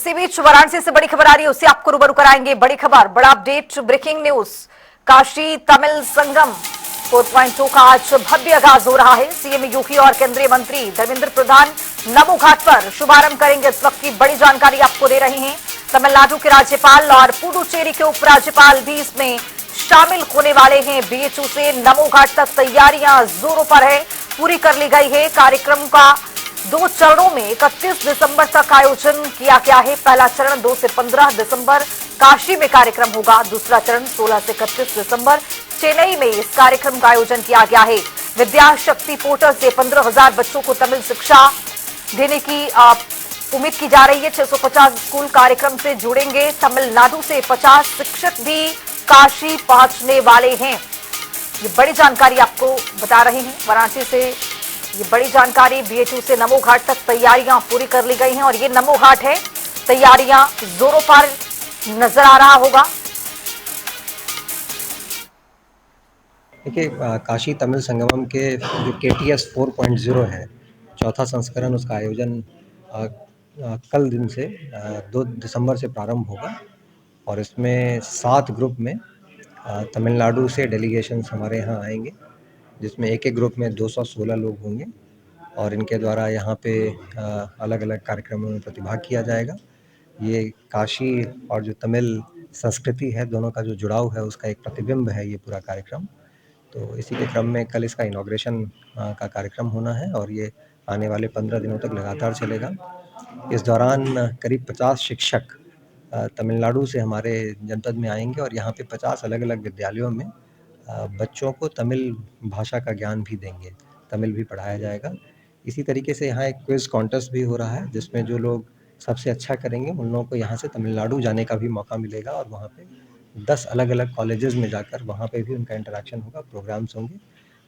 इसी बीच वाराणसी से बड़ी खबर आ रही है, उससे आपको रूबरू कराएंगे। बड़ी खबर, बड़ा update, breaking news. Kashi Tamil Sangam 4.2 का आज भव्य आगाज हो रहा है। सीएम योगी और केंद्रीय मंत्री धर्मेंद्र प्रधान नमो घाट पर शुभारंभ करेंगे। इस वक्त की बड़ी जानकारी आपको दे रहे हैं। तमिलनाडु के राज्यपाल और पुडुचेरी के उपराज्यपाल भी इसमें शामिल होने वाले हैं। बीएचयू से नमो घाट तक तैयारियां जोरों पर है, पूरी कर ली गई है। कार्यक्रम का 2 चरणों में 31 दिसंबर तक आयोजन किया गया है। पहला चरण 2 से 15 दिसंबर काशी में कार्यक्रम होगा। दूसरा चरण 16 से 31 दिसंबर चेन्नई में इस कार्यक्रम का आयोजन किया गया है। विद्या शक्ति पोर्टल से 15,000 बच्चों को तमिल शिक्षा देने की उम्मीद की जा रही है। 650 स्कूल कार्यक्रम से जुड़ेंगे। तमिलनाडु से 50 शिक्षक भी काशी पहुंचने वाले हैं। ये बड़ी जानकारी आपको बता रहे हैं वाराणसी से। ये बड़ी जानकारी, बीएचयू से नमो घाट तक तैयारियां पूरी कर ली गई हैं और ये नमो घाट है, तैयारियां जोरों पर नजर आ रहा होगा। देखिए, काशी तमिल संगमम के जो KTS 4.0 है, चौथा संस्करण, उसका आयोजन कल दिन से 2 दिसंबर से प्रारंभ होगा और इसमें 7 ग्रुप में तमिलनाडु से डेलीगेशंस हमारे यहाँ आएंगे, जिसमें एक ग्रुप में 216 लोग होंगे और इनके द्वारा यहाँ पे अलग अलग कार्यक्रमों में प्रतिभाग किया जाएगा। ये काशी और जो तमिल संस्कृति है, दोनों का जो जुड़ाव है, उसका एक प्रतिबिंब है ये पूरा कार्यक्रम। तो इसी के क्रम में कल इसका इनॉग्रेशन का कार्यक्रम होना है और ये आने वाले 15 दिनों तक लगातार चलेगा। इस दौरान करीब 50 शिक्षक तमिलनाडु से हमारे जनपद में आएंगे और यहाँ पे 50 अलग अलग विद्यालयों में बच्चों को तमिल भाषा का ज्ञान भी देंगे, तमिल भी पढ़ाया जाएगा। इसी तरीके से यहाँ एक क्विज़ कॉन्टेस्ट भी हो रहा है, जिसमें जो लोग सबसे अच्छा करेंगे उन लोगों को यहाँ से तमिलनाडु जाने का भी मौका मिलेगा और वहाँ पे 10 अलग अलग कॉलेजेस में जाकर वहाँ पे भी उनका इंटरेक्शन होगा, प्रोग्राम्स होंगे।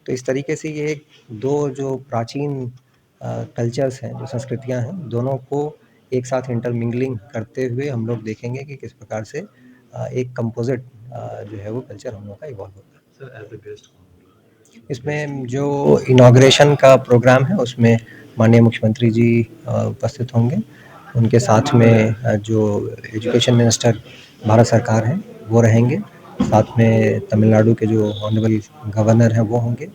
तो इस तरीके से ये 2 जो प्राचीन कल्चर्स हैं, जो संस्कृतियाँ हैं, दोनों को एक साथ इंटरमिंगलिंग करते हुए हम लोग देखेंगे कि किस प्रकार से एक कंपोजिट जो है वो कल्चर हम लोग का इवॉल्व होगा। सर, एज अ गेस्ट इसमें जो इनॉग्रेशन का प्रोग्राम है उसमें माननीय मुख्यमंत्री जी उपस्थित होंगे। उनके साथ में जो एजुकेशन मिनिस्टर भारत सरकार है वो रहेंगे। साथ में तमिलनाडु के जो ऑनरेबल गवर्नर हैं वो होंगे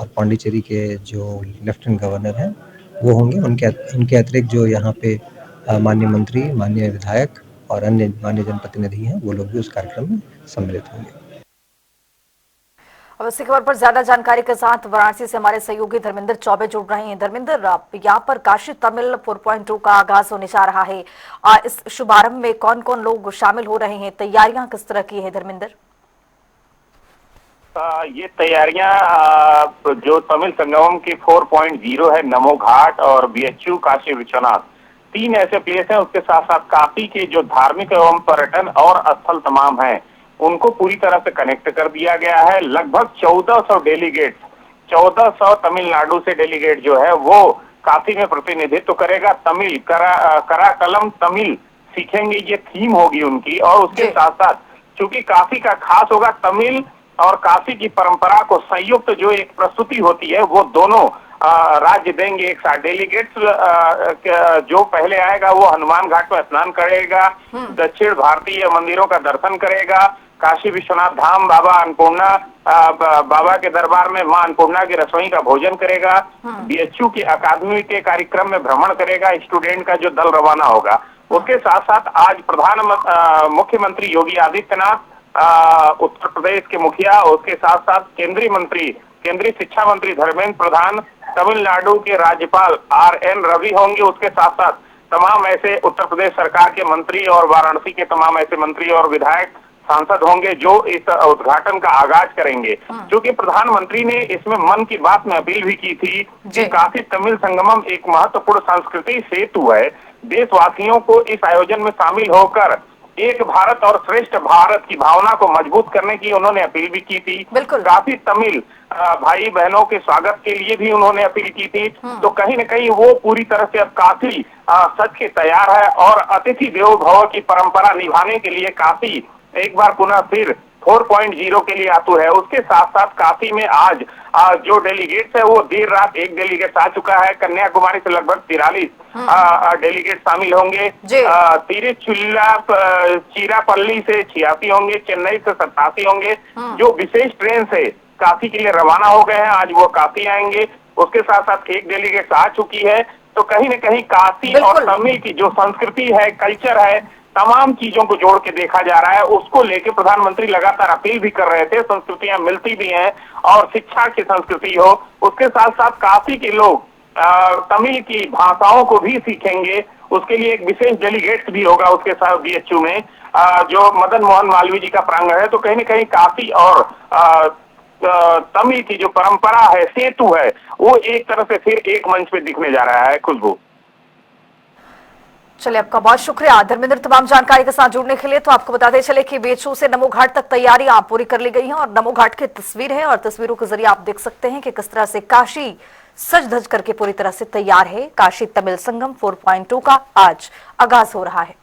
और पांडिचेरी के जो लेफ्टिनेंट गवर्नर हैं वो होंगे। उनके अतिरिक्त जो यहाँ पे माननीय मंत्री, माननीय विधायक और अन्य माननीय जनप्रतिनिधि हैं, वो लोग भी उस कार्यक्रम में सम्मिलित होंगे। अब इसी खबर पर ज्यादा जानकारी के साथ वाराणसी से हमारे सहयोगी धर्मेंद्र चौबे जुड़ रहे हैं। धर्मेंद्र, यहाँ पर काशी तमिल 4.2 का आगाज होने जा रहा है। इस शुभारंभ में कौन कौन लोग शामिल हो रहे हैं, तैयारियां किस तरह की है धर्मेंद्र? ये तैयारियां जो तमिल संगमम की 4.0 है, नमो घाट और बीएचयू काशी विश्वनाथ, 3 ऐसे प्लेस हैं। उसके साथ साथ काशी के जो धार्मिक एवं पर्यटन और स्थल तमाम हैं, उनको पूरी तरह से कनेक्ट कर दिया गया है। लगभग 1400 डेलीगेट, 1400 तमिलनाडु से डेलीगेट जो है वो काशी में प्रतिनिधित्व करेगा। तमिल कराकलम तमिल सीखेंगे, ये थीम होगी उनकी। और उसके साथ साथ चूंकि काशी का खास होगा, तमिल और काशी की परंपरा को संयुक्त जो एक प्रस्तुति होती है वो दोनों राज्य देंगे एक साथ। डेलीगेट्स जो पहले आएगा वो हनुमान घाट में स्नान करेगा, दक्षिण भारतीय मंदिरों का दर्शन करेगा, काशी विश्वनाथ धाम, बाबा अन्नपूर्णा बाबा के दरबार में मां अन्नपूर्णा की रसोई का भोजन करेगा, बीएचयू की अकादमी के कार्यक्रम में भ्रमण करेगा, स्टूडेंट का जो दल रवाना होगा। उसके साथ साथ आज मुख्यमंत्री योगी आदित्यनाथ, उत्तर प्रदेश के मुखिया, उसके साथ साथ केंद्रीय शिक्षा मंत्री धर्मेंद्र प्रधान, तमिलनाडु के राज्यपाल RN रवि होंगे। उसके साथ साथ तमाम ऐसे उत्तर प्रदेश सरकार के मंत्री और वाराणसी के तमाम ऐसे मंत्री और विधायक, सांसद होंगे जो इस उद्घाटन का आगाज करेंगे। क्योंकि प्रधानमंत्री ने इसमें मन की बात में अपील भी की थी कि काशी तमिल संगमम एक महत्वपूर्ण संस्कृति सेतु है। देशवासियों को इस आयोजन में शामिल होकर एक भारत और श्रेष्ठ भारत की भावना को मजबूत करने की उन्होंने अपील भी की थी। काफी तमिल भाई बहनों के स्वागत के लिए भी उन्होंने अपील की थी। तो कहीं न कहीं वो पूरी तरह से अब काफी सच के तैयार है और अतिथि देवो भव की परंपरा निभाने के लिए काफी एक बार पुनः फिर 4.0 के लिए आतुर है। उसके साथ साथ काशी में आज जो डेलीगेट्स है वो देर रात एक डेलीगेट आ चुका है। कन्याकुमारी से लगभग 43 डेलीगेट शामिल होंगे। तिरुचिरापल्ली से 86 होंगे, चेन्नई से 87 होंगे जो विशेष ट्रेन से काशी के लिए रवाना हो गए हैं। आज वो काशी आएंगे। उसके साथ साथ एक डेलीगेट आ चुकी है। तो कहीं न कहीं काशी और तमिल की जो संस्कृति है, कल्चर है, तमाम चीजों को जोड़ के देखा जा रहा है। उसको लेके प्रधानमंत्री लगातार अपील भी कर रहे थे। संस्कृतियां मिलती भी हैं और शिक्षा की संस्कृति हो। उसके साथ साथ काशी के लोग तमिल की भाषाओं को भी सीखेंगे। उसके लिए एक विशेष डेलीगेट भी होगा उसके साथ बीएचयू में, जो मदन मोहन मालवीय जी का प्रांगण है। तो कहीं न कहीं काशी और तमिल की जो परंपरा है, सेतु है, वो एक तरह से फिर एक मंच पे दिखने जा रहा है। खुशबू, चलिए आपका बहुत शुक्रिया धर्मेंद्र तमाम जानकारी के साथ जुड़ने के लिए। तो आपको बताते चले कि बीएचयू से नमो घाट तक तैयारियां पूरी कर ली गई हैं और नमो घाट की तस्वीर है और तस्वीरों के जरिए आप देख सकते हैं कि किस तरह से काशी सज धज करके पूरी तरह से तैयार है। काशी तमिल संगम 4.2 का आज आगाज हो रहा है।